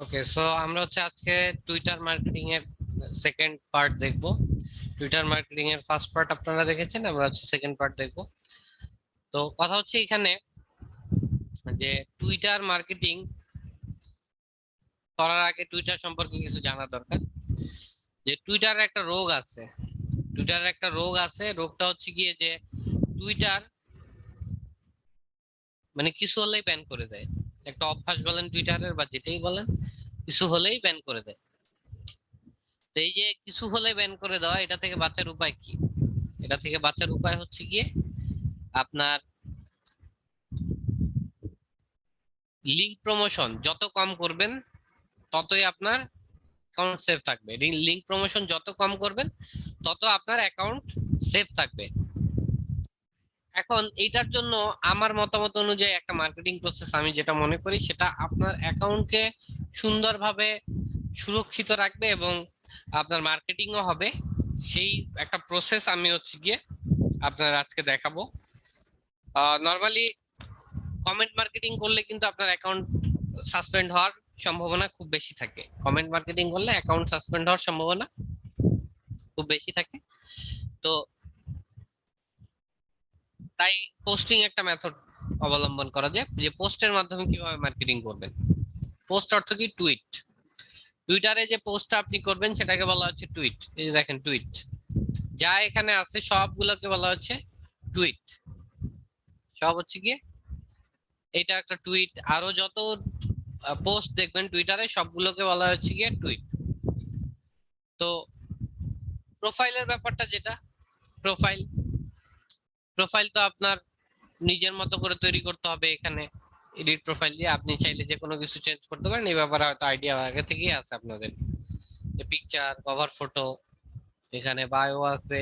ওকে, so আমরা হচ্ছে আজকে টুইটার মার্কেটিং এর সেকেন্ড পার্ট দেখব। টুইটার মার্কেটিং এর ফার্স্ট পার্ট আপনারা দেখেছেন, আমরা হচ্ছে সেকেন্ড পার্ট দেখব। তো কথা হচ্ছে এখানে যে টুইটার মার্কেটিং করার আগে টুইটার সম্পর্কে কিছু জানা দরকার। যে টুইটারের একটা রোগ আছে, রোগটা হচ্ছে গিয়ে যে টুইটার মানে কিছু হলেই ব্যান করে দেয়। একটা অভ্যাস বলেন টুইটারের বা যেটাই বলেন, কিছু হলেই ব্যান করে দেয়। তো এই যে কিছু হলে ব্যান করে দেওয়া, এটা থেকে বাঁচার উপায় কি? এটা থেকে বাঁচার উপায় হচ্ছে গিয়ে আপনার লিঙ্ক প্রমোশন যত কম করবেন ততই আপনার অ্যাকাউন্ট সেফ থাকবে। লিঙ্ক প্রমোশন যত কম করবেন তত আপনার অ্যাকাউন্ট সেফ থাকবে। এখন এইটার জন্য আমার মতামত অনুযায়ী একটা মার্কেটিং প্রসেস আমি যেটা মনে করি সেটা আপনার অ্যাকাউন্টকে সুন্দরভাবে সুরক্ষিত রাখবে এবং আপনার মার্কেটিংও হবে। সেই একটা প্রসেস আমি হচ্ছে গিয়ে আপনার আজকে দেখাবো। নর্মালি কমেন্ট মার্কেটিং করলে কিন্তু আপনার অ্যাকাউন্ট সাসপেন্ড হওয়ার সম্ভাবনা খুব বেশি থাকে। কমেন্ট মার্কেটিং করলে অ্যাকাউন্ট সাসপেন্ড হওয়ার সম্ভাবনা খুব বেশি থাকে। তো তাই পোস্টিং একটা মেথড অবলম্বন করা যায়, যে পোস্টের মাধ্যমে কিভাবে মার্কেটিং করবেন। পোস্ট অর্থ কি? টুইট। টুইটারে যে পোস্টটা আপনি করবেন সেটাকে বলা হচ্ছে টুইট। এই যে দেখেন টুইট, যা এখানে আছে সবগুলোকে বলা হচ্ছে টুইট। সব হচ্ছে গিয়ে এটা একটা টুইট। আরো যত পোস্ট দেখবেন টুইটারে সবগুলোকে বলা হচ্ছে গিয়ে টুইট। তো প্রোফাইলের ব্যাপারটা যেটা, প্রোফাইল প্রোফাইল তো আপনার নিজের মতো করে তৈরি করতে হবে। এখানে এডিট প্রোফাইল দিয়ে আপনি চাইলে যে কোনো কিছু চেঞ্জ করতে পারেন। এই ব্যাপারে হয়তো আইডিয়া আগে থেকেই আছে আপনাদের। পিকচার, কভার ফটো, এখানে বায়ো আছে।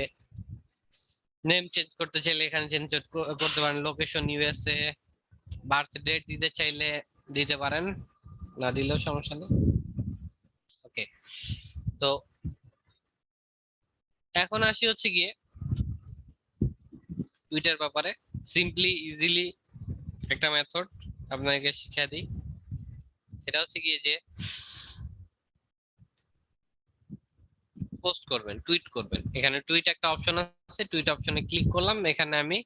নেম চেঞ্জ করতে চাইলে এখানে চেঞ্জ করতে পারেন। লোকেশন ইউএসএ, বার্থ ডেট দিতে চাইলে দিতে পারেন, না দিলেও সমস্যা নেই। ওকে, তো এখন আসি হচ্ছে গিয়ে টুইটার ব্যাপারে সিম্পলি ইজিলি একটা মেথড আপনাকে শিখিয়ে দিই। সেটা হচ্ছে গিয়ে যে পোস্ট করবেন, টুইট করবেন। এখানে টুইট একটা অপশন আছে, টুইট অপশনে ক্লিক করলাম। এখানে আমি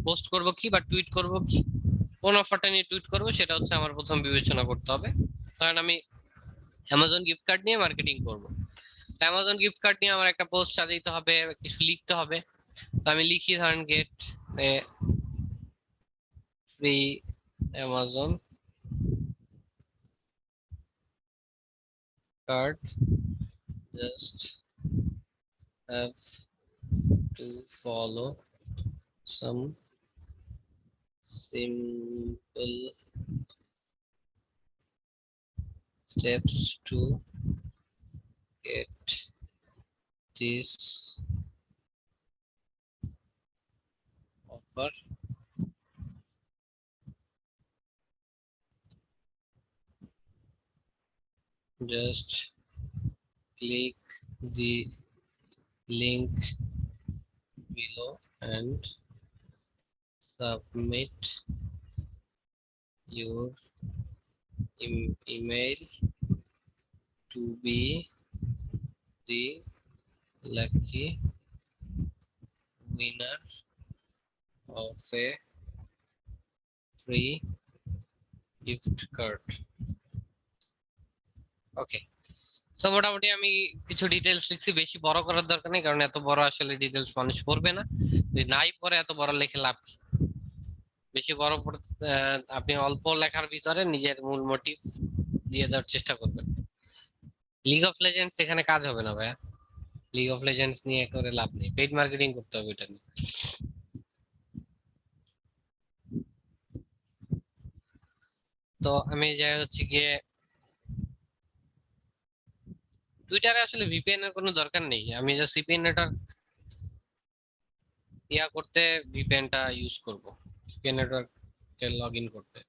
পোস্ট করব কি বা টুইট করব কি, কোন অফারটা নিয়ে টুইট করব সেটা হচ্ছে আমার প্রথম বিবেচনা করতে হবে। কারণ আমি অ্যামাজন গিফট কার্ড নিয়ে মার্কেটিং করব। অ্যামাজন গিফট কার্ড নিয়ে আমার একটা পোস্ট সাজাইতে হবে, কিছু লিখতে হবে। তো আমি লিখি ধরেন gate A free Amazon card, just have to follow some simple steps to get this offer. Just click the link below and submit your email to be the lucky winner of a free gift card. ওকে, তো মোটামুটি আমি কিছু details লিখছি, বেশি বড় করার দরকার নেই, কারণ এত বড় আসলে ডিটেলস মানুষ পড়বে না। যদি নাই পড়ে এত বড় লেখে লাভ কি? বেশি বড় আপনি অল্প লেখার ভিতরে নিজের মূল মোটিভ দিয়ে দেওয়ার চেষ্টা করবেন। লিগ অফ লেজেন্ডস এখানে কাজ হবে না ভাইয়া। লিগ অফ লেজেন্ডস নিয়ে করে লাভ নেই, পেইড মার্কেটিং করতে হবে এটা নিয়ে। তো আমি যাই হচ্ছে গিয়ে টুইটারে আসলে ভিপিএন এর কোনো দরকার নেই। আমি জাস্ট সিপিএন নেটওয়ার্ক করতে ভিপিএনটা ইউজ করব, সিপিএন নেটওয়ার্ক লগ ইন করতে।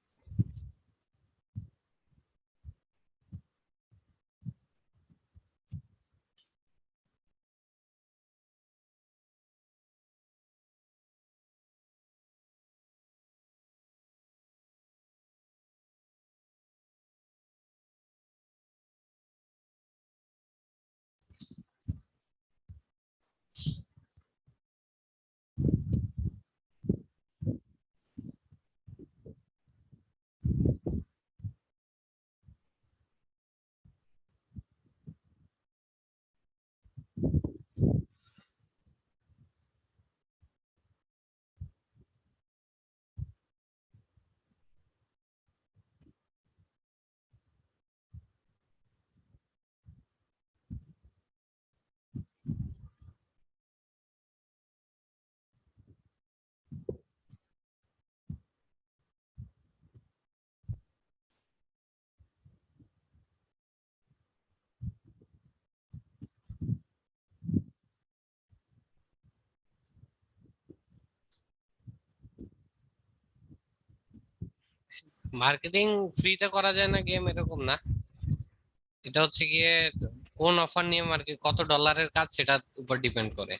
মার্কেটিং ফ্রিতে করা যায় না গেম এরকম না, এটা হচ্ছে গিয়ে কোন অফার নিয়ে মার্কেট, কত ডলারের কাজ সেটার উপর ডিপেন্ড করে।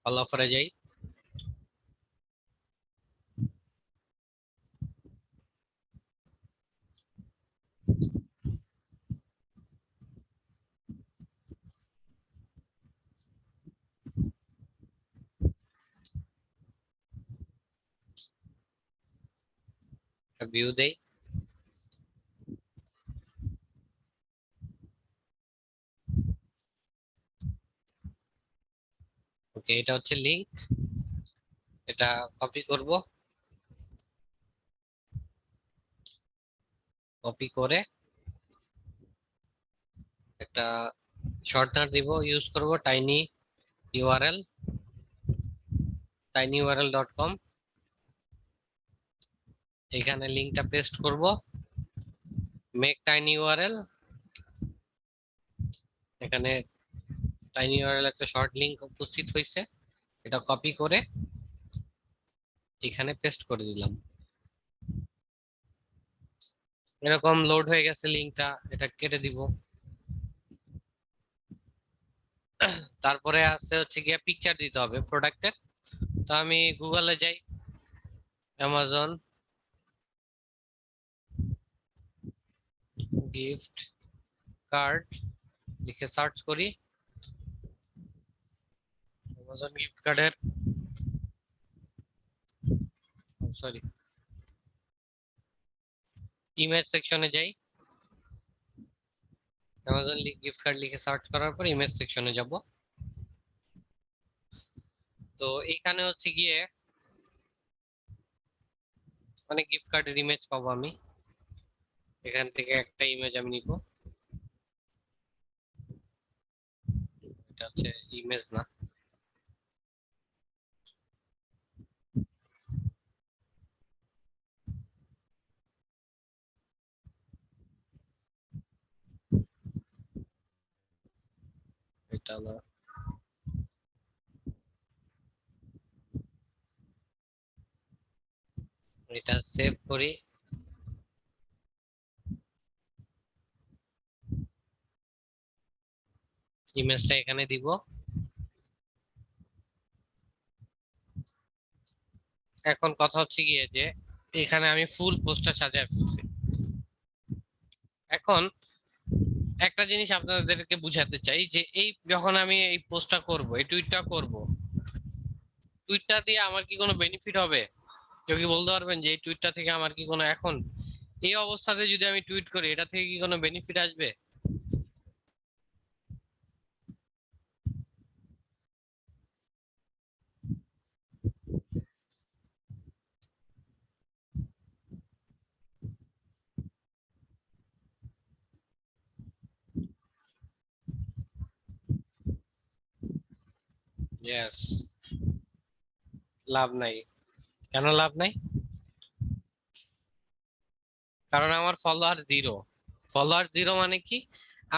অল অফারে যাই। ভিউ দেই। ওকে, এটা হচ্ছে লিংক, এটা কপি করব, কপি করে একটা শর্টনার দিব, ইউজ করব টাইনি ইউআরএল, tinyurl.com। এখানে লিংকটা পেস্ট করব, মেক টাইনি ইউআরএল, এখানে টাইনি ইউআরএল একটা শর্ট লিংক উপস্থিত হয়েছে, এটা কপি করে এখানে পেস্ট করে দিলাম। এরকম লোড হয়ে গেছে লিংকটা, এটা কেটে দিব। তারপরে আছে হচ্ছে গিয়ে পিকচার দিতে হবে প্রোডাক্টের। তো আমি গুগলে যাই, অ্যামাজন গিফট কার্ড লিখে সার্চ করি। অ্যামাজন গিফট কার্ডের, সরি, ইমেজ সেকশনে যাই। অ্যামাজন গিফট কার্ড লিখে সার্চ করার পর ইমেজ সেকশনে যাব। তো এখানে হচ্ছে গিয়ে অনেক গিফট কার্ডের ইমেজ পাবো আমি, এখান থেকে একটা ইমেজ আমি নিব। এটা হচ্ছে ইমেজ না, এটা না, এটা সেভ করি। ইমেজটা এখানে দিব। এখন কথা হচ্ছে গিয়ে যে এখানে আমি ফুল পোস্টটা সাজায় ফেলছি। এখন একটা জিনিস আপনাদেরকে বুঝাতে চাই যে এই যখন আমি এই পোস্টটা করব, এই টুইটটা করব, টুইটটা দিয়ে আমার কি কোনো বেনিফিট হবে? কেউ কি বলতে পারবেন যে এই টুইটটা থেকে আমার কি কোনো, এখন এই অবস্থাতে যদি আমি টুইট করি এটা থেকে কি কোনো বেনিফিট আসবে? ইয়েস, লাভ নাই। কেন লাভ নাই? কারণ আমার ফলোয়ার জিরো। ফলোয়ার জিরো মানে কি,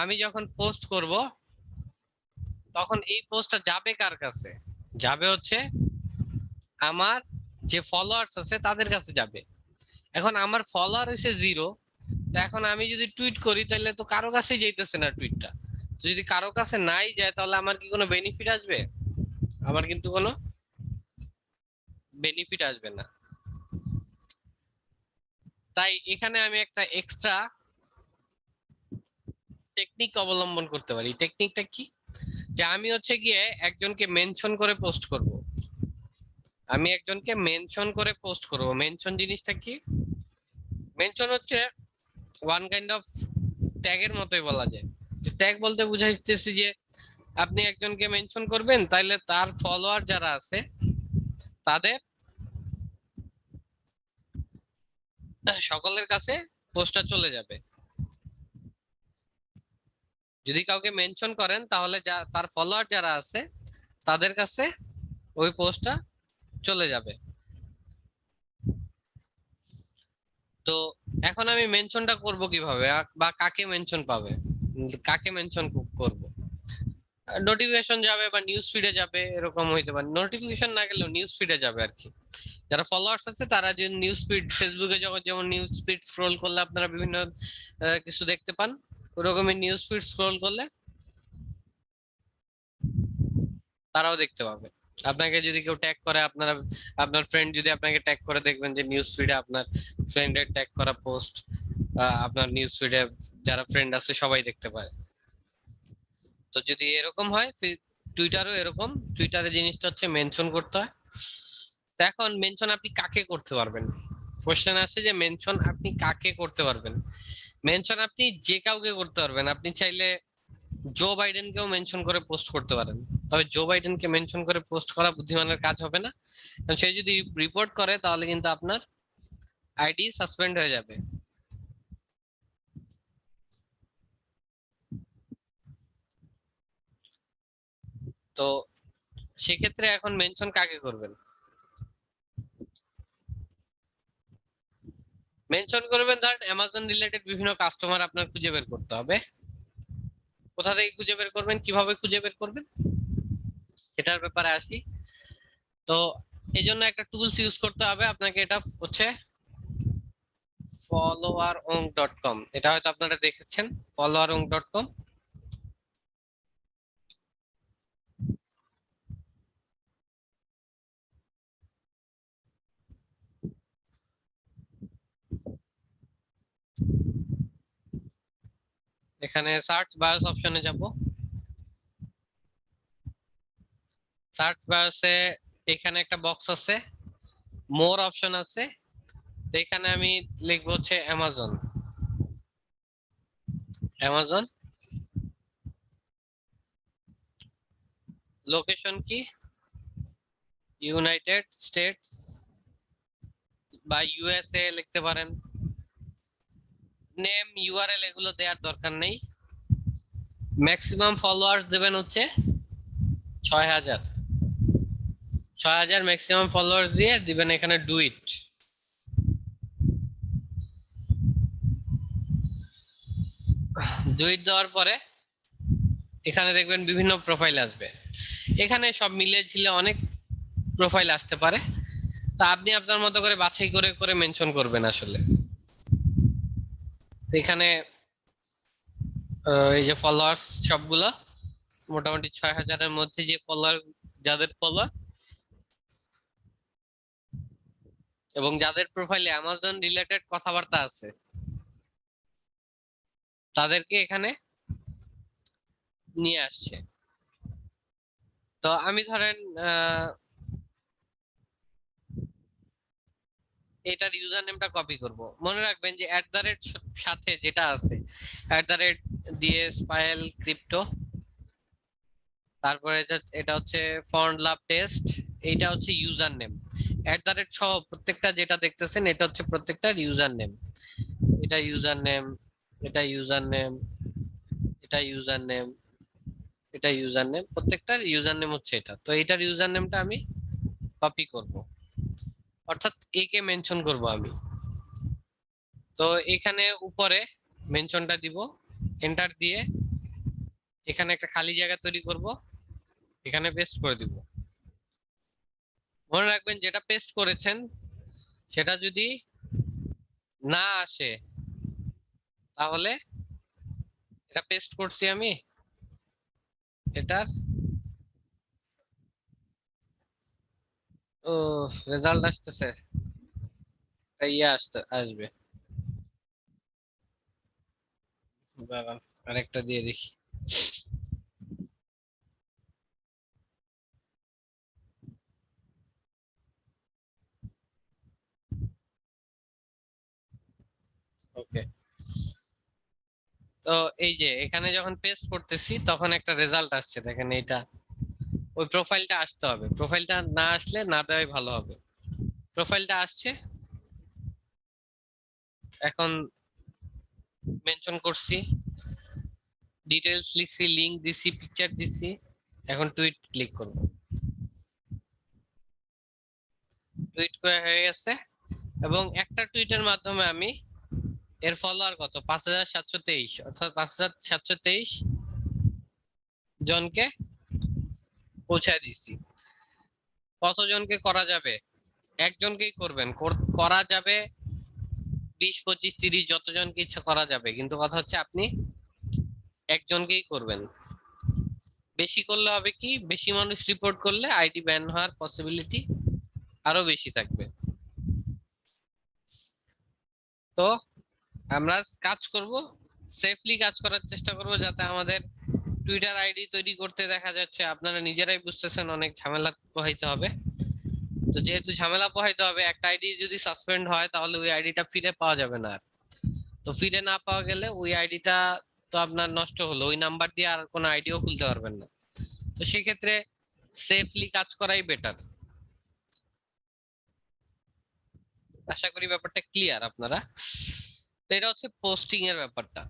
আমি যখন পোস্ট করব তখন এই পোস্টটা যাবে কার কাছে? যাবে হচ্ছে আমার যে ফলোয়ার্স আছে তাদের কাছে যাবে। এখন আমার ফলোয়ার হচ্ছে জিরো, তো এখন আমি যদি টুইট করি তাহলে তো কারো কাছেই যাইতেছে না টুইটটা। যদি কারো কাছে নাই যায় তাহলে আমার কি কোনো বেনিফিট আসবে? আমার কিন্তু কোনো বেনিফিট আসবে না। তাই এখানে আমি একটা এক্সট্রা টেকনিক অবলম্বন করতে পারি। টেকনিকটা কি, যে আমি হচ্ছে গিয়ে একজনকে মেনশন করে পোস্ট করব। আমি একজনকে মেনশন করে পোস্ট করব। মেনশন জিনিসটা কি? মেনশন হচ্ছে ওয়ান কাইন্ড অফ ট্যাগের মতোই বলা যায়। যে ট্যাগ বলতে বুঝাইতেছি যে আপনি একজনকে মেনশন করবেন, তাইলে তার ফলোয়ার যারা আছে তাদের সকলের কাছে পোস্টটা চলে যাবে। যদি কাউকে মেনশন করেন তাহলে তার ফলোয়ার যারা আছে তাদের কাছে ওই পোস্টটা চলে যাবে। তো এখন আমি মেনশনটা করব কিভাবে, বা কাকে মেনশন পাবে, কাকে মেনশন করব? নোটিফিকেশন যাবে বা নিউজ ফিডে যাবে, এরকম হইতে পারে। নোটিফিকেশন না গেলেও নিউজ ফিডে যাবে আর কি। যারা ফলোয়ার্স আছে তারা যে নিউজ ফিড, ফেসবুকে যখন যেমন নিউজ ফিড স্ক্রোল করলে আপনারা বিভিন্ন কিছু দেখতে পান, ওরকমই নিউজ ফিড স্ক্রোল করলে তারাও দেখতে পাবে। আপনাকে যদি কেউ ট্যাগ করে, আপনার ফ্রেন্ড যদি আপনাকে ট্যাগ করে, দেখবেন যে নিউজ ফিডে আপনার ফ্রেন্ডের ট্যাগ করা পোস্ট আপনার নিউজ ফিডে যারা ফ্রেন্ড আছে সবাই দেখতে পায়। তো যদি এরকম হয়, টুইটারও এরকম। টুইটারে জিনিসটা হচ্ছে মেনশন করতে হয়। তো এখন মেনশন আপনি কাকে করতে পারবেন? কোশ্চেন আসছে যে মেনশন আপনি কাকে করতে পারবেন। মেনশন আপনি যে কাউকে করতে পারবেন। আপনি চাইলে জো বাইডেনকেও মেনশন করে পোস্ট করতে পারেন। তবে জো বাইডেনকে মেনশন করে পোস্ট করা বুদ্ধিমানের কাজ হবে না, কারণ সে যদি রিপোর্ট করে তাহলে কিন্তু আপনার আইডি সাসপেন্ড হয়ে যাবে। তো সেক্ষেত্রে এখন মেনশন কাকে করবেন? মেনশন করবেন ধরেন অ্যামাজন রিলেটেড বিভিন্ন কাস্টমার আপনার খুঁজে বের করতে হবে। কোথা থেকে খুঁজে বের করবেন, কিভাবে খুঁজে বের করবেন, এটার ব্যাপারে আসি। তো এই জন্য একটা টুলস ইউজ করতে হবে আপনাকে। এটা হচ্ছে followerong.com। এটা হয়তো আপনারা দেখেছেন, followerong.com। এখানে সার্চ বায়োস অপশনে যাব। সার্চ বায়োসে এখানে একটা বক্স আছে, মোর অপশন আছে। তো এখানে আমি লিখবো হচ্ছে অ্যামাজন। অ্যামাজন লোকেশন কি? ইউনাইটেড স্টেটস বা ইউএসএ লিখতে পারেন। নেম, ইউআরএল এগুলো দেওয়ার দরকার নেই। ম্যাক্সিমাম ফলোয়ার্স দেবেন হচ্ছে 6,000। 6,000 ম্যাক্সিমাম ফলোয়ার্স দিয়ে দিবেন এখানে ডু ইট। ডু ইট দেওয়ার পরে এখানে দেখবেন বিভিন্ন প্রোফাইল আসবে। এখানে সব মিলিয়ে ঝিলে অনেক প্রোফাইল আসতে পারে। তা আপনি আপনার মতো করে বাছাই করে করে মেনশন করবেন আসলে। তো এখানে এই যে ফলোয়ার্স সবগুলো মোটামুটি 6,000-এর মধ্যে যে ফলোয়ার, যাদের ফলোয়ার এবং যাদের প্রোফাইলে অ্যামাজন রিলেটেড কথাবার্তা আছে তাদেরকে এখানে নিয়ে আসছে। তো আমি ধরেন এটার ইউজার নেমটা কপি করব। মনে রাখবেন যে সাথে যেটা আছে, দিয়ে স্পাইল ক্রিপ্টো, তারপরে এটা হচ্ছে ফন্ড লাভ টেস্ট, এইটা হচ্ছে ইউজার নেম। সহ প্রত্যেকটা যেটা দেখতেছেন এটা হচ্ছে প্রত্যেকটার ইউজার নেম। এটা ইউজার নেম, এটা ইউজার নেম, এটা ইউজার নেম, এটা ইউজার নেম, প্রত্যেকটার ইউজার নেম হচ্ছে এটা। তো এটার ইউজার নেমটা আমি কপি করব, অর্থাৎ একে মেনশন করব আমি। তো এখানে উপরে মেনশনটা দিব, এন্টার দিয়ে এখানে একটা খালি জায়গা তৈরি করব, এখানে পেস্ট করে দিব। মনে রাখবেন যেটা পেস্ট করেছেন সেটা যদি না আসে, তাহলে এটা পেস্ট করছি আমি, এটার ও রেজাল্ট আসতেছে, আসবে। বাবা, আরেকটা দিয়ে দেখি। ওকে, তো এই যে এখানে যখন পেস্ট করতেছি তখন একটা রেজাল্ট আসছে, দেখেন এটা ওই প্রোফাইলটা আসতে হবে, প্রোফাইলটা না আসলে না দেওয়াই ভালো হবে। প্রোফাইলটা আসছে, এখন মেনশন করছি, ডিটেলস লিখছি, লিংক দিছি, পিকচার দিছি, এখন টুইট ক্লিক করব। টুইট হয়ে গেছে, এবং একটা টুইটের মাধ্যমে আমি এর ফলোয়ার কত 5723, অর্থাৎ 5723 জনকে পৌঁছায় দিছি। কতজনকে করা যাবে? একজনকেই করবেন, করা যাবে 20 25 30 যতজনকে ইচ্ছা করা যাবে, কিন্তু কথা হচ্ছে আপনি একজনকেই করবেন। বেশি করলে হবে কি, বেশি মানুষ রিপোর্ট করলে আইডি ব্যান হওয়ার পসিবিলিটি আরো বেশি থাকবে। তো আমরা কাজ করব, সেফলি কাজ করার চেষ্টা করব, যাতে আমাদের টুইটার আইডি তৈরি করতে দেখা যাচ্ছে আপনারা নিজেরাই বুঝতেছেন অনেক ঝামেলা পোহাইতে হবে। তো যেহেতু ঝামেলা পোহাইতে হবে, একটা আইডি যদি সাসপেন্ড হয় তাহলে ওই আইডিটা ফিরে পাওয়া যাবে না আর। তো ফিরে না পাওয়া গেলে ওই আইডিটা তো আপনার নষ্ট হলো, ওই নাম্বার দিয়ে আর কোনো আইডিও খুলতে পারবেন না। তো সেক্ষেত্রে সেফলি কাজ করাই বেটার। আশা করি ব্যাপারটা ক্লিয়ার আপনারা। তো এটা হচ্ছে পোস্টিং এর ব্যাপারটা।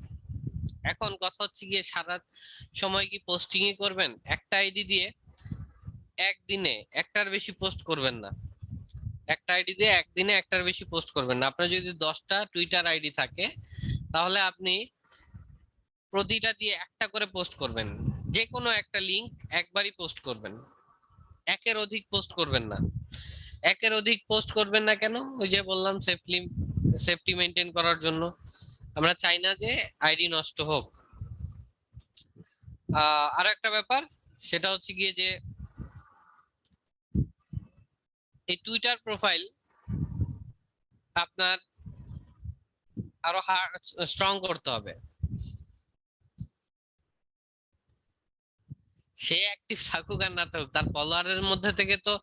এখন কথা হচ্ছে গিয়ে সারা সময় কি পোস্টিং ই করবেন? একটা আইডি দিয়ে একদিনে একটার বেশি পোস্ট করবেন না। একটা আইডি দিয়ে একদিনে একটার বেশি পোস্ট করবেন না। আপনার যদি 10টা টুইটার আইডি থাকে তাহলে আপনি প্রতিটা দিয়ে একটা করে পোস্ট করবেন, যে কোনো একটা লিংক একবারই পোস্ট করবেন, একের অধিক পোস্ট করবেন না। একের অধিক পোস্ট করবেন না কেন? ওই যে বললাম, সেফটি মেনটেন করার জন্য। আমরা চাই না যে আইডি নষ্ট হোক। আরো একটা ব্যাপার, সেটা হচ্ছে গিয়ে যে এই টুইটার প্রোফাইল আপনার আরো স্ট্রং করতে হবে। সে অ্যাক্টিভ থাকুক আর না থাকুক, তার ফলোয়ারের মধ্যে থেকে তো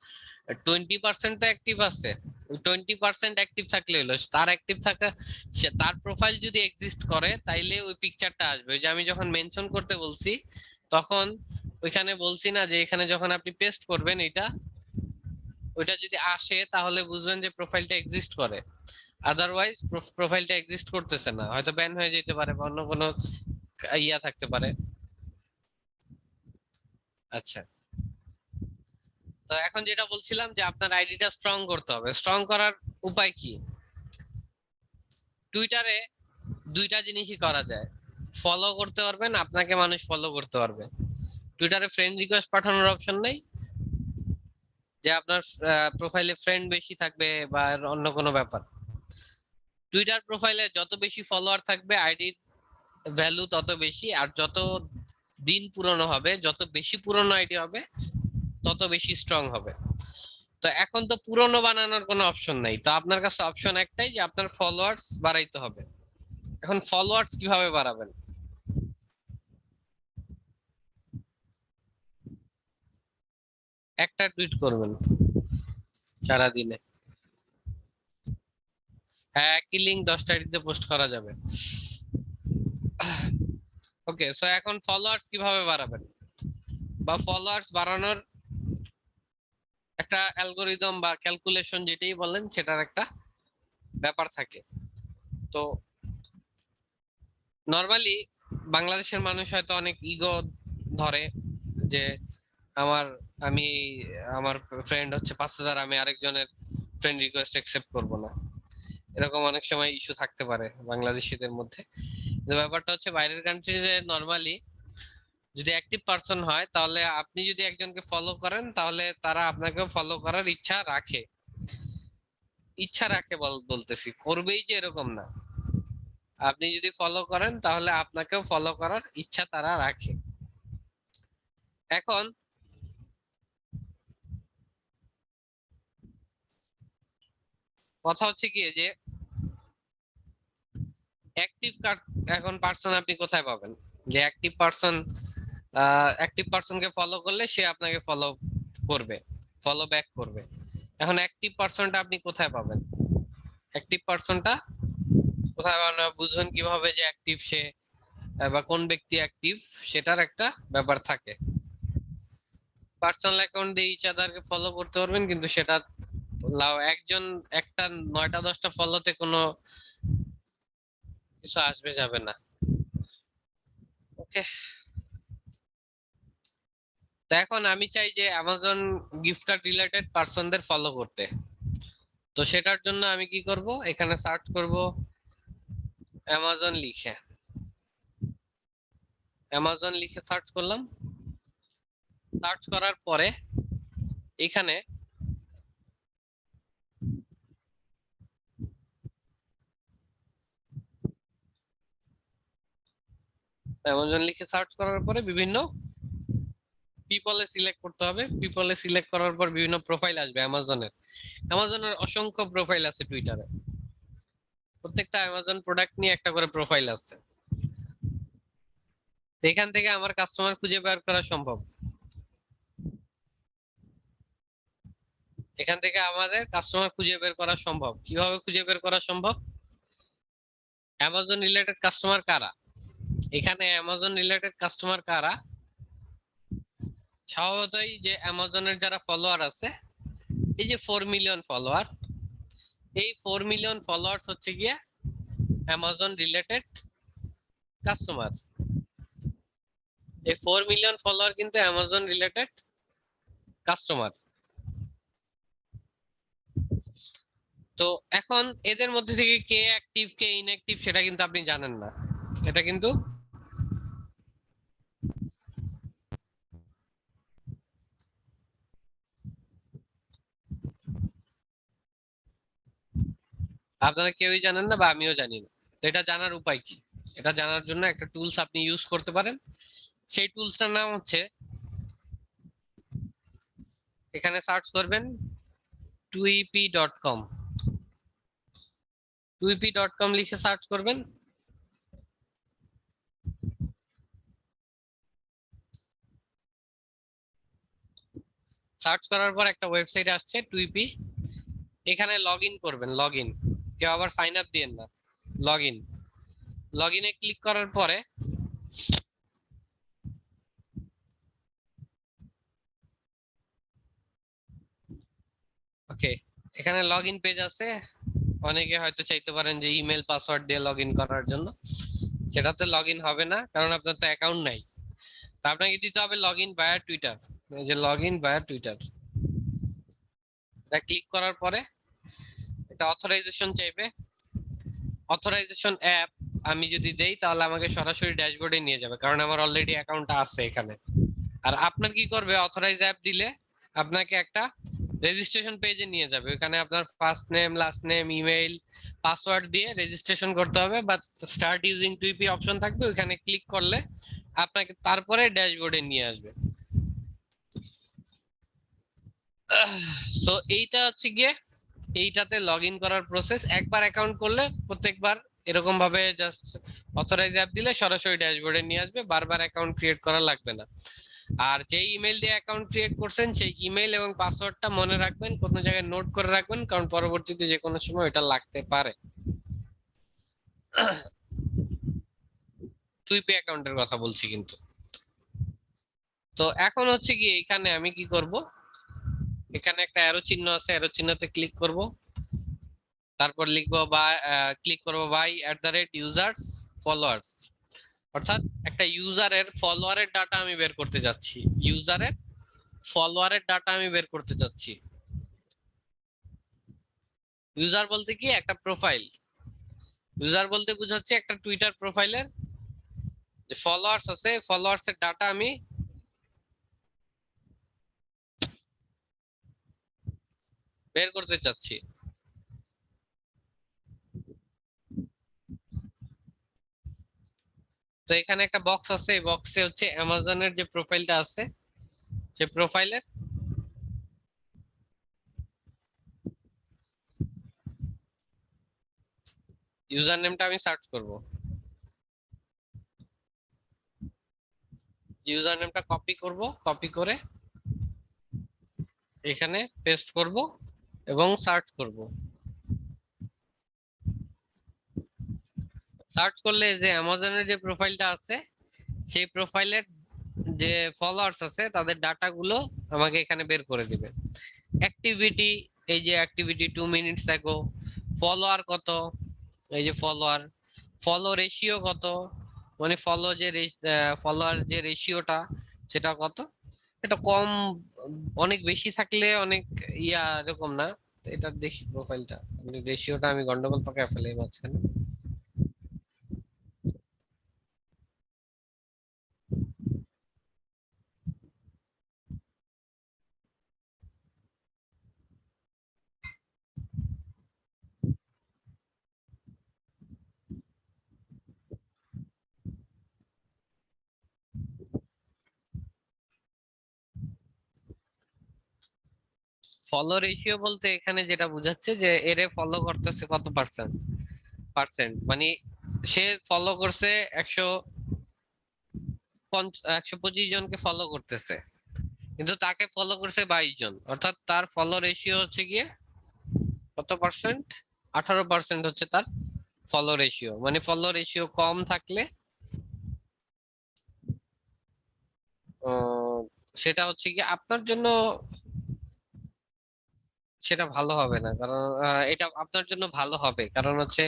20% তো অ্যাক্টিভ আছে। ওই 20% অ্যাক্টিভ থাকলে হলো, তার অ্যাক্টিভ থাকা, সে তার প্রোফাইল যদি এক্সিস্ট করে তাইলে ওই পিকচারটা আসবে। ওই যে আমি যখন মেনশন করতে বলছি তখন ওইখানে বলছি না যে এখানে যখন আপনি পেস্ট করবেন এটা, ওইটা যদি আসে তাহলে বুঝবেন যে প্রোফাইলটা এক্সিস্ট করে। আদারওয়াইজ প্রোফাইলটা এক্সিস্ট করতেছে না, হয়তো ব্যান হয়ে যেতে পারে বা অন্য কোনো ইয়া থাকতে পারে। আচ্ছা, তো এখন যেটা বলছিলাম যে আপনার আইডিটা স্ট্রং করতে হবে। স্ট্রং করার উপায় কি? টুইটারে দুইটা জিনিসই করা যায়, ফলো করতে পারবেন, আপনাকে মানুষ ফলো করতে পারবে। টুইটারে ফ্রেন্ড রিকোয়েস্ট পাঠানোর অপশন নেই, যে আপনার প্রোফাইলে ফ্রেন্ড বেশি থাকবে বা অন্য কোনো ব্যাপার। টুইটার প্রোফাইলে যত বেশি ফলোয়ার থাকবে আইডির ভ্যালু তত বেশি, আর যত দিন পুরনো হবে, যত বেশি পুরনো আইডি হবে তত বেশি স্ট্রং হবে। তো এখন তো পুরনো বানানোর কোনো অপশন নাই, তো আপনার কাছে অপশন একটাই, যে আপনার ফলোয়ার্স বাড়াইতে হবে। এখন ফলোয়ার্স কিভাবে বাড়াবেন? একটা টুইট করবেন সারাদিনে, হ্যাঁ একই লিঙ্ক 10টা আইডিতে পোস্ট করা যাবে। ওকে, সো এখন ফলোয়ার্স কিভাবে বাড়াবেন, বা ফলোয়ার্স বাড়ানোর একটা অ্যালগোরিদম বা ক্যালকুলেশন যেটাই বলেন সেটার একটা ব্যাপার থাকে। তো নর্মালি বাংলাদেশের মানুষ হয়তো অনেক ইগো ধরে, যে আমার আমি আমার ফ্রেন্ড হচ্ছে 5000, আমি আরেকজনের ফ্রেন্ড রিকোয়েস্ট অ্যাকসেপ্ট করব না। এরকম অনেক সময় ইস্যু থাকতে পারে বাংলাদেশিদের মধ্যে। কিন্তু ব্যাপারটা হচ্ছে বাইরের কান্ট্রিতে নর্মালি যদি অ্যাক্টিভ পারসন হয়, তাহলে আপনি যদি একজনকে ফলো করেন তাহলে তারা আপনাকেও ফলো করার ইচ্ছা রাখে। ইচ্ছা রাখে বলতেছি, করবেই যে এরকম না। আপনি যদি ফলো করেন তাহলে আপনাকেও ফলো করার ইচ্ছা তারা রাখে। এখন কথা হচ্ছে গিয়ে যে অ্যাক্টিভ এখন পার্সন আপনি কোথায় পাবেন? যে অ্যাক্টিভ পার্সনকে ফলো করলে সে আপনাকে ফলো করবে, ফলো ব্যাক করবে। এখন অ্যাক্টিভ পার্সনটা আপনি কোথায় পাবেন? অ্যাক্টিভ পার্সনটা কোথা কোথায় বুঝবেন কিভাবে যে অ্যাক্টিভ সে বা কোন ব্যক্তি অ্যাক্টিভ, সেটার একটা ব্যাপার থাকে। পার্সোনাল অ্যাকাউন্ট দিয়ে ইচ আদারকে ফলো করতে পারবেন, কিন্তু সেটা একজন একটা 9টা 10টা ফলোতে কোনো কিছু আসবে যাবে না। ওকে, তো এখন আমি চাই যে অ্যামাজন গিফট কার্ড রিলেটেড পার্সনদের ফলো করতে। তো সেটার জন্য আমি কি করব, এখানে সার্চ করব অ্যামাজন লিখে, অ্যামাজন লিখে সার্চ করলাম। সার্চ করার পরে এখানে অ্যামাজন লিখে সার্চ করার পরে বিভিন্ন পিপলে সিলেক্ট করতে হবে। পিপলে সিলেক্ট করার পর বিভিন্ন প্রোফাইল আসবে অ্যামাজনের। অ্যামাজনের অসংখ্য প্রোফাইল আছে টুইটারে, প্রত্যেকটা অ্যামাজন প্রোডাক্ট নিয়ে একটা করে প্রোফাইল আছে। এখান থেকে আমার কাস্টমার খুঁজে বের করা সম্ভব। এখান থেকে আমাদের কাস্টমার খুঁজে বের করা সম্ভব। কিভাবে খুঁজে বের করা সম্ভব? অ্যামাজন রিলেটেড কাস্টমার কারা, এখানে অ্যামাজন রিলেটেড কাস্টমার কারা, স্বভাবতই যে অ্যামাজনের যারা ফলোয়ার আছে, এই যে 4 মিলিয়ন ফলোয়ার, এই 4 মিলিয়ন ফলোয়ার্স হচ্ছে গিয়ে অ্যামাজন রিলেটেড কাস্টমার। এই 4 মিলিয়ন ফলোয়ার কিন্তু অ্যামাজন রিলেটেড কাস্টমার। তো এখন এদের মধ্যে থেকে কে অ্যাক্টিভ কে ইনঅ্যাক্টিভ সেটা কিন্তু আপনি জানেন না। এটা কিন্তু আপনারা কেউই জানেন না বা আমিও জানি না। তো এটা জানার উপায় কি? এটা জানার জন্য একটা টুলস আপনি ইউজ করতে পারেন। সেই টুলসটার নাম হচ্ছে, এখানে সার্চ করবেন টুইপি.com, টুইপি.com লিখে সার্চ করবেন। সার্চ করার পর একটা ওয়েবসাইট আসছে টুইপি, এখানে লগ ইন করবেন। লগ ইন, কেউ আবার সাইন আপ দিয়েন না, লগ ইন। লগ ইনে ক্লিক করার পরে ওকে, এখানে লগ ইন পেজ আছে। অনেকে হয়তো চাইতে পারেন যে ইমেল পাসওয়ার্ড দিয়ে লগ ইন করার জন্য, সেটাতে লগ ইন হবে না, কারণ আপনার তো অ্যাকাউন্ট নাই। তা আপনাকে দিতে হবে লগ ইন বায়া টুইটার। এই যে লগ ইন বায়া টুইটার, এটা ক্লিক করার পরে এটা অথরাইজেশন চাইবে। অথরাইজেশন অ্যাপ আমি যদি দেই তাহলে আমাকে সরাসরি ড্যাশবোর্ডে নিয়ে যাবে, কারণ আমার অলরেডি অ্যাকাউন্টটা আছে এখানে। আর আপনার কি করবে, অথরাইজ অ্যাপ দিলে আপনাকে একটা রেজিস্ট্রেশন পেজে নিয়ে যাবে। ওখানে আপনার first name, last name, email, password দিয়ে রেজিস্ট্রেশন করতে হবে, বা স্টার্ট ইউজিং টুইপি অপশন থাকবে, ওখানে ক্লিক করলে আপনাকে তারপরে ড্যাশবোর্ডে নিয়ে আসবে। সো এইটা হচ্ছে গিয়ে এইটাতে লগ ইন করার প্রসেস। একবার অ্যাকাউন্ট করলে প্রত্যেকবার এরকম ভাবে জাস্ট অথরাইজ অ্যাপ দিলে সরাসরি ড্যাশবোর্ডে নিয়ে আসবে, বারবার অ্যাকাউন্ট ক্রিয়েট করা লাগবে না। আর যে ইমেল দিয়ে অ্যাকাউন্ট ক্রিয়েট করছেন সেই ইমেল এবং পাসওয়ার্ডটা মনে রাখবেন, কোনো জায়গায় নোট করে রাখবেন, কারণ পরবর্তীতে যে কোনো সময় এটা লাগতে পারে। টুইপি অ্যাকাউন্টের কথা বলছি কিন্তু। তো এখন হচ্ছে কি, এখানে আমি কি করব, এখানে একটা অ্যারো চিহ্ন আছে, অ্যারো চিহ্নতে ক্লিক করব। তারপর লিখবো বা ক্লিক করবো বাই @users followers, অর্থাৎ একটা ইউজারের ফলোয়ারের ডাটা আমি বের করতে যাচ্ছি। ইউজারের ফলোয়ারের ডাটা আমি বের করতে যাচ্ছি। ইউজার বলতে কি, একটা প্রোফাইল। ইউজার বলতে বুঝাচ্ছে একটা টুইটার প্রোফাইলের যে ফলোয়ার্স আছে, ফলোয়ার্স এর ডাটা আমি বের করতে চাচ্ছি। তো এখানে একটা বক্স আছে, এই বক্সে হচ্ছে অ্যামাজনের যে প্রোফাইলটা আছে, সে প্রোফাইলের ইউজার নেমটা আমি সার্চ করব। ইউজার নেমটা কপি করব, কপি করে এখানে পেস্ট করব এবং সার্চ করব। সার্চ করলে যে অ্যামাজনের যে প্রোফাইলটা আছে সেই প্রোফাইলের যে ফলোয়ার্স আছে তাদের ডাটা গুলো আমাকে এখানে বের করে দিবে। অ্যাক্টিভিটি, এই যে অ্যাক্টিভিটি 2 মিনিটস দেখো, ফলোয়ার কত, এই যে ফলোয়ার, ফলো রেশিও কত, মানে ফলোয়ার যে রেশিওটা সেটা কত। এটা কম, অনেক বেশি থাকলে অনেক এরকম না। এটা দেখি প্রোফাইলটা, রেশিওটা আমি গন্ডগোল পাকায় ফেলে মাঝখানে। ফলো রেশিও বলতে এখানে যেটা বোঝাচ্ছে যে এরে ফলো করতেছে কত পার্সেন্ট, মানে সে ফলো করছে 125 জনকে ফলো করতেছে, কিন্তু তাকে ফলো করছে 22 জন, অর্থাৎ তার ফলো রেশিও হচ্ছে গিয়ে কত পার্সেন্ট, 18% হচ্ছে তার ফলো রেশিও। মানে ফলো রেশিও কম থাকলে আহ, সেটা হচ্ছে কি আপনার জন্য সেটা ভালো হবে না, কারণ এটা আপনার জন্য ভালো হবে কারণ হচ্ছে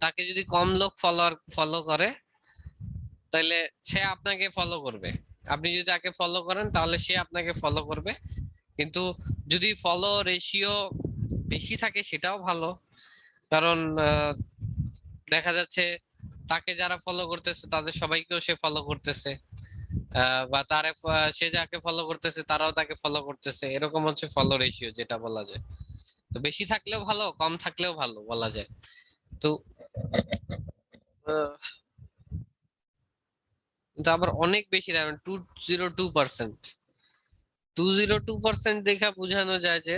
তাকে যদি কম লোক ফলো করে তাহলে সে আপনাকে ফলো করবে। আপনি যদি তাকে ফলো করেন তাহলে সে আপনাকে ফলো করবে। কিন্তু যদি ফলো রেশিও বেশি থাকে সেটাও ভালো, কারণ দেখা যাচ্ছে তাকে যারা ফলো করতেছে তাদের সবাইকেও সে ফলো করতেছে, বা সে যাকে ফলো করতেছে তারাও তাকে ফলো করতেছে, এরকম হচ্ছে ফলো রেশিও যেটা বলা যায়। তো বেশি থাকলেও ভালো, কম থাকলেও ভালো বলা যায়। তো আহ, কিন্তু আবার অনেক বেশি দাম, 202%, 202% দেখা বোঝানো যায় যে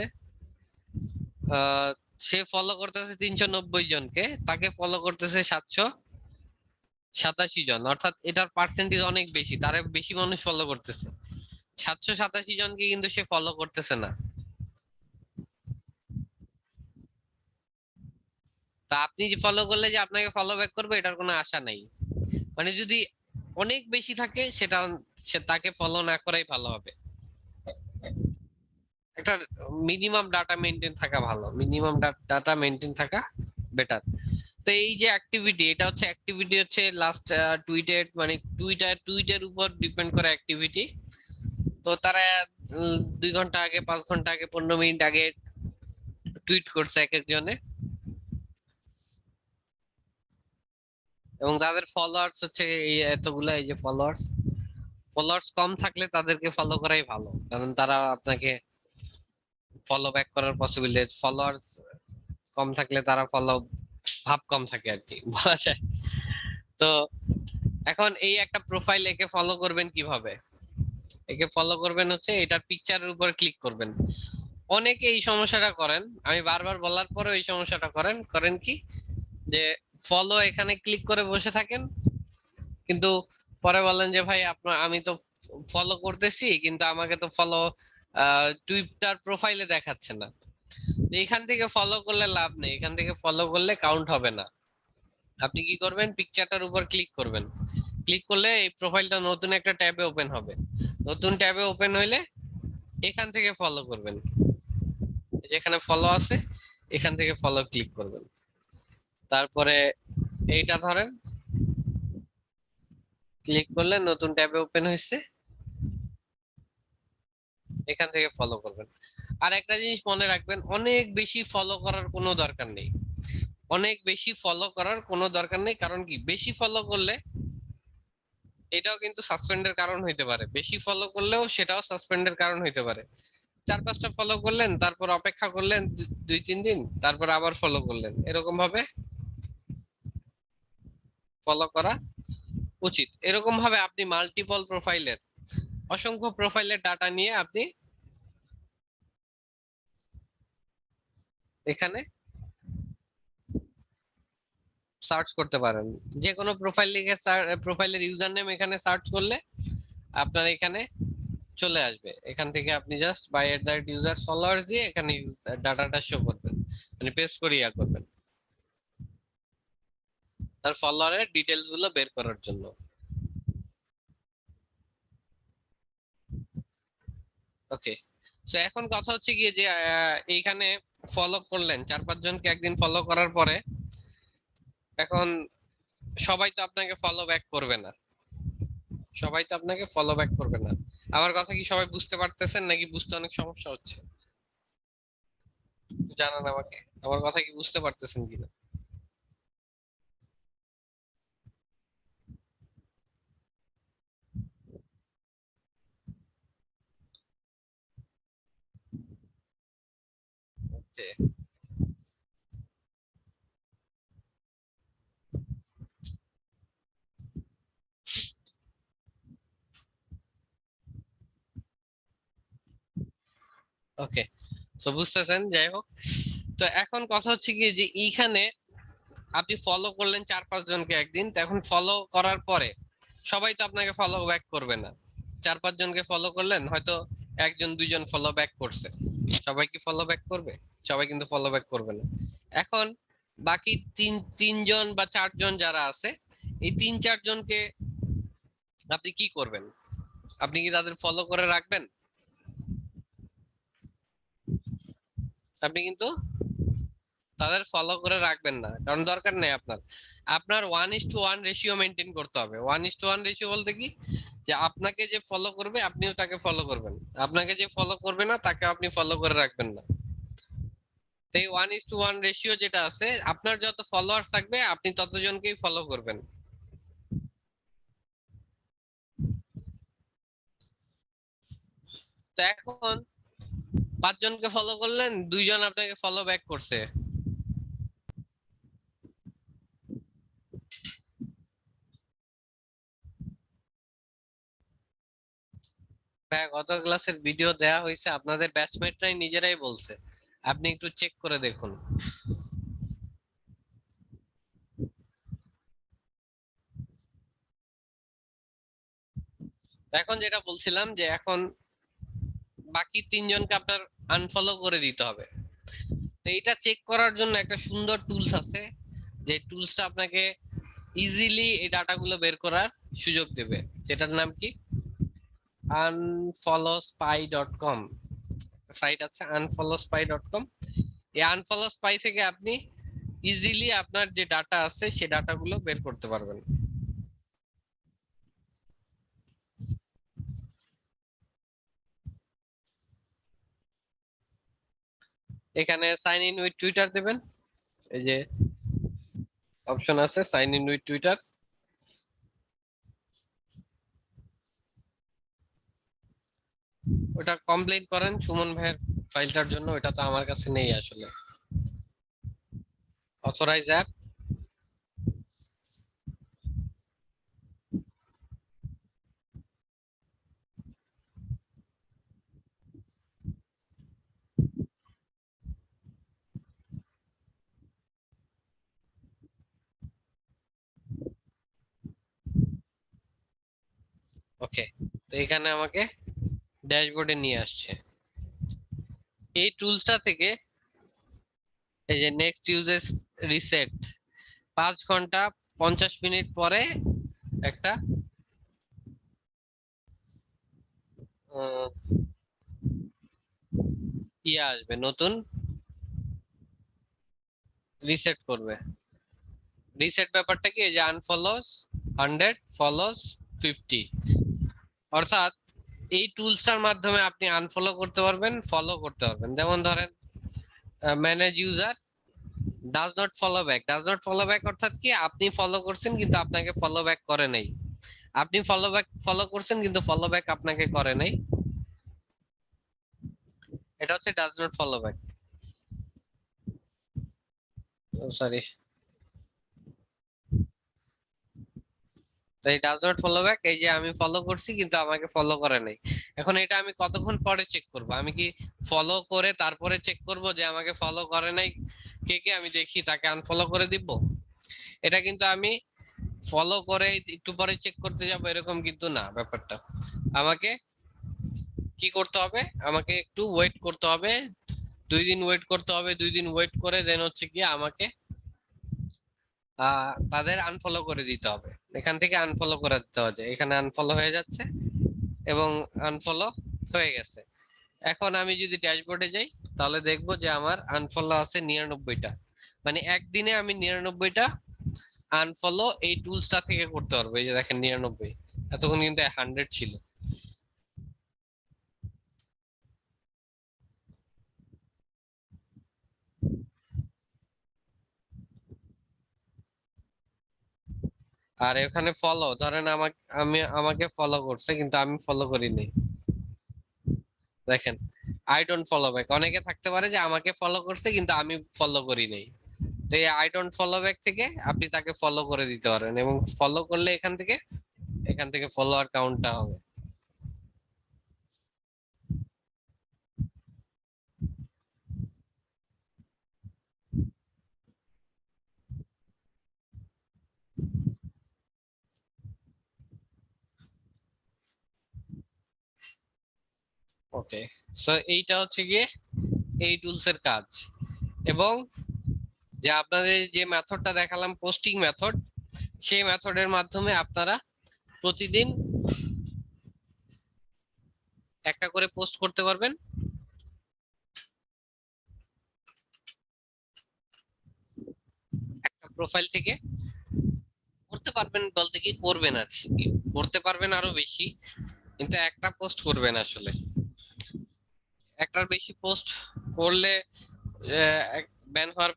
আহ, সে ফলো করতেছে 390 জনকে, তাকে ফলো করতেছে 787 জন, অর্থাৎ এটার পার্সেন্টেজ অনেক বেশি, তার বেশি মানুষ ফলো করতেছে। 787 জনকে কিন্তু সে ফলো করতেছে না। তা আপনি যে ফলো করলে যে আপনাকে ফলো ব্যাক করবে এটার কোনো আশা নাই। মানে যদি অনেক বেশি থাকে সেটা সে তাকে ফলো না করাই ভালো হবে। একটা মিনিমাম ডাটা মেনটেন থাকা ভালো, মিনিমাম ডাটা মেনটেন থাকা বেটার। তো এই যে অ্যাক্টিভিটি, এটা হচ্ছে অ্যাক্টিভিটি হচ্ছে লাস্ট টুইটেড, মানে টুইটের উপর ডিপেন্ড করে অ্যাক্টিভিটি। তো তারা 2 ঘন্টা আগে, 5 ঘন্টা আগে, 15 মিনিট আগে টুইট করছে এক একজনে, এবং তাদের ফলোয়ার্স হচ্ছে এই এতগুলা, এই যে ফলোয়ার্স, ফলোয়ার্স কম থাকলে তাদেরকে ফলো করাই ভালো, কারণ তারা আপনাকে ফলো ব্যাক করার পসিবিলিটি, ফলোয়ার্স কম থাকলে তারা ফলো ভাব কম থাকে আর কি বলা যায়। তো এখন এই একটা প্রোফাইল, একে ফলো করবেন কিভাবে, একে ফলো করবেন হচ্ছে এটার পিকচারের উপর ক্লিক করবেন। অনেকে এই সমস্যাটা করেন, আমি বারবার বলার পরে এই সমস্যাটা করেন করেন কি, যে ফলো এখানে ক্লিক করে বসে থাকেন, কিন্তু পরে বলেন যে ভাই আপনার, আমি তো ফলো করতেছি কিন্তু আমাকে তো ফলো টুইটার প্রোফাইলে দেখাচ্ছে না। এখান থেকে ফলো করলে লাভ নেই, এখান থেকে ফলো করলে কাউন্ট হবে না। আপনি কি করবেন, পিকচারটার উপর ক্লিক করবেন, ক্লিক করলে এই প্রোফাইলটা নতুন একটা ট্যাবে ওপেন হবে, নতুন ট্যাবে ওপেন হইলে এখান থেকে ফলো করবেন, যেখানে ফলো আছে এখান থেকে ফলো ক্লিক করবেন। তারপরে এইটা ধরেন, ক্লিক করলে নতুন ট্যাবে ওপেন হয়েছে, এখান থেকে ফলো করবেন। আর একটা জিনিস মনে রাখবেন, অনেক বেশি ফলো করার কোনো দরকার নেই, অনেক বেশি ফলো করার কোনো দরকার নেই। কারণ কি, বেশি ফলো করলে এটাও কিন্তু সাসপেন্ডের কারণ হইতে পারে, বেশি ফলো করলেও সেটাও সাসপেন্ডের কারণ হইতে পারে। 4-5টা ফলো করলেন, তারপর অপেক্ষা করলেন 2-3 দিন, তারপর আবার ফলো করলেন, এরকম ভাবে ফলো করা উচিত। এরকম ভাবে আপনি মাল্টিপল প্রোফাইলের, অসংখ্য প্রোফাইলের ডাটা নিয়ে আপনি এখানে সার্চ করতে পারেন। যে কোনো প্রোফাইল লিখে, প্রোফাইলের ইউজার নেম এখানে সার্চ করলে আপনার এখানে চলে আসবে। এখান থেকে আপনি জাস্ট বাই @ইউজার ফলোয়ার্স দিয়ে এখানে ডাটাটা শো করবেন, মানে পেস্ট করে করবেন। তার ফলোয়ারের ডিটেলস গুলো বের করার জন্য। ওকে, তো এখন কথা হচ্ছে গিয়ে যে এইখানে ফলো করলেন 4-5 জনকে একদিন ফলো করার পরে, এখন সবাই তো আপনাকে ফলো ব্যাক করবে না। সবাই তো আপনাকে ফলো ব্যাক করবে না। আমার কথা কি সবাই বুঝতে পারতেছেন নাকি বুঝতে অনেক সমস্যা হচ্ছে? একটু জানান আমাকে, আমার কথা কি বুঝতে পারতেছেন কিনা। ওকে, ওকে, তো বুঝতেছেন, যাই হোক। তো এখন কথা হচ্ছে কি যে এইখানে আপনি ফলো করলেন 4-5 জনকে একদিন, তো এখন ফলো করার পরে সবাই তো আপনাকে ফলো ব্যাক করবে না। 4-5 জনকে ফলো করলেন, হয়তো 1-2 জন ফলো ব্যাক করছে, সবাই কি ফলো ব্যাক করবে? সবাই কিন্তু ফলো ব্যাক করবে না। এখন বাকি তিনজন বা 4 জন যারা আছে, এই 3-4 জনকে আপনি কি করবেন? আপনি কি তাদের ফলো করে রাখবেন? আপনি কিন্তু তাদের ফলো করে রাখবেন না, কারণ দরকার নেই আপনার। আপনার 1:1 রেশিও মেনটেন করতে হবে। 1:1 রেশিও বলতে কি, যে আপনাকে যে ফলো করবে আপনিও তাকে ফলো করবেন, আপনাকে যে ফলো করবে না তাকে আপনি ফলো করে রাখবেন না। তো এই 1:1 রেশিও যেটা আছে, আপনার যত ফলোয়ার থাকবে আপনি ততজনকেই ফলো করবেন। তো এখন 5 জনকে ফলো করলেন, 2 জন আপনাকে ফলো ব্যাক করছে। ভাই, গত ক্লাসের ভিডিও দেয়া হয়েছে, আপনাদের ব্যাচমেটরাই নিজেরাই বলছে, আপনি একটু চেক করে দেখুন। এখন যেটা বলছিলাম যে এখন বাকি 3 জনকে আপনার আনফলো করে দিতে হবে। তো এটা চেক করার জন্য একটা সুন্দর টুলস আছে, যে টুলসটা আপনাকে ইজিলি এই ডাটাগুলো বের করার সুযোগ দেবে। যেটার নাম কি, unfollowspy.com সাইট আছে, unfollowspy.com। এই আনফলো স্পাই থেকে আপনি ইজিলি আপনার যে ডাটা আছে সেই ডাটাগুলো বের করতে পারবেন। এখানে সাইন ইন উইথ টুইটার দেবেন, এই যে অপশন আছে সাইন ইন উইথ টুইটার, ওটা কমপ্লেন করেন সুমন ভাইয়ের ফাইলটার জন্য, ওটা তো আমার কাছে নেই আসলে। অথরাইজ অ্যাপ, ওকে। তো এখানে আমাকে ড্যাশবোর্ডে নিয়ে আসছে। এই টুলসটা থেকে এই যে নেক্সট ইউজেস রিসেট, 5 ঘন্টা 50 মিনিট পরে একটা আহ, ইয়ে আসবে, নতুন রিসেট করবে। রিসেট ব্যাপারটা কি, এই যে আনফলোস 100, ফলোস 50, অর্থাৎ এই টুলসটার মাধ্যমে আপনি আনফলো করতে পারবেন, ফলো করতে পারবেন। যেমন ধরেন manage user, does not follow back. Does not follow back অর্থাৎ কি, আপনি ফলো করছেন কিন্তু আপনাকে ফলো ব্যাক করে নাই। আপনি ফলো করছেন কিন্তু ফলো ব্যাক আপনাকে করে নাই, এটা হচ্ছে does not follow back. Sorry, তো এই ডাজ নট ফলো ব্যাক, এই যে আমি ফলো করছি কিন্তু আমাকে ফলো করে নাই। এখন এটা আমি কতক্ষণ পরে চেক করব? আমি কি ফলো করে তারপরে চেক করব যে আমাকে ফলো করে নাই কে কে, আমি দেখি তাকে আনফলো করে দিব? এটা কিন্তু আমি ফলো করে একটু পরে চেক করতে যাব এরকম কিন্তু না ব্যাপারটা। আমাকে কি করতে হবে, আমাকে একটু ওয়েট করতে হবে, 2 দিন ওয়েট করতে হবে। 2 দিন ওয়েট করে দেন হচ্ছে কি আমাকে তাদের আনফলো করে দিতে হবে। এখান থেকে আনফলো করে দিতে হবে, এখানে আনফলো হয়ে যাচ্ছে এবং আনফলো হয়ে গেছে। এখন আমি যদি ড্যাশবোর্ডে যাই তাহলে দেখবো যে আমার আনফলো আছে 99টা। মানে একদিনে আমি 99টা আনফলো এই টুলসটা থেকে করতে পারবো। এই যে দেখেন 99, এতক্ষণ কিন্তু 100 ছিল। আর এখানে ফলো, ধরেন আমাকে ফলো করছে কিন্তু আমি ফলো করিনি, দেখেন আই ডোন্ট ফলো ব্যাক। অনেকে থাকতে পারে যে আমাকে ফলো করছে কিন্তু আমি ফলো করি নাই। তো এই আই ডোন্ট ফলো ব্যাক থেকে আপনি তাকে ফলো করে দিতে পারেন এবং ফলো করলে এখান থেকে ফলোয়ার কাউন্টটা হবে। ওকে, সো এইটা হচ্ছে গিয়ে এই টুলস এর কাজ। এবং যে আপনাদের যে মেথডটা দেখালাম পোস্টিং মেথড, সেই মেথডের মাধ্যমে আপনারা প্রতিদিন একটা করে পোস্ট করতে পারবেন। একটা প্রোফাইল থেকে করতে পারবেন বলতে কি করবেন আর কি, করতে পারবেন আরো বেশি, কিন্তু একটা পোস্ট করবেন আসলে। একটার বেশি পোস্ট করলে ব্যান হওয়ার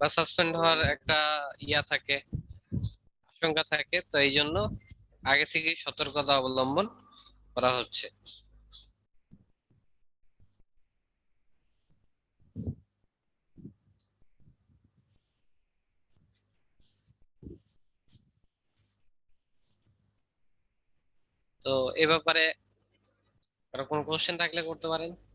বা সাসপেন্ড হওয়ার একটা ইয়া থাকে, আশঙ্কা থাকে। তো এই জন্য আগে থেকেই সতর্কতা অবলম্বন করা হচ্ছে। তো এ ব্যাপারে আরো কোনো কোশ্চেন থাকলে করতে পারেন।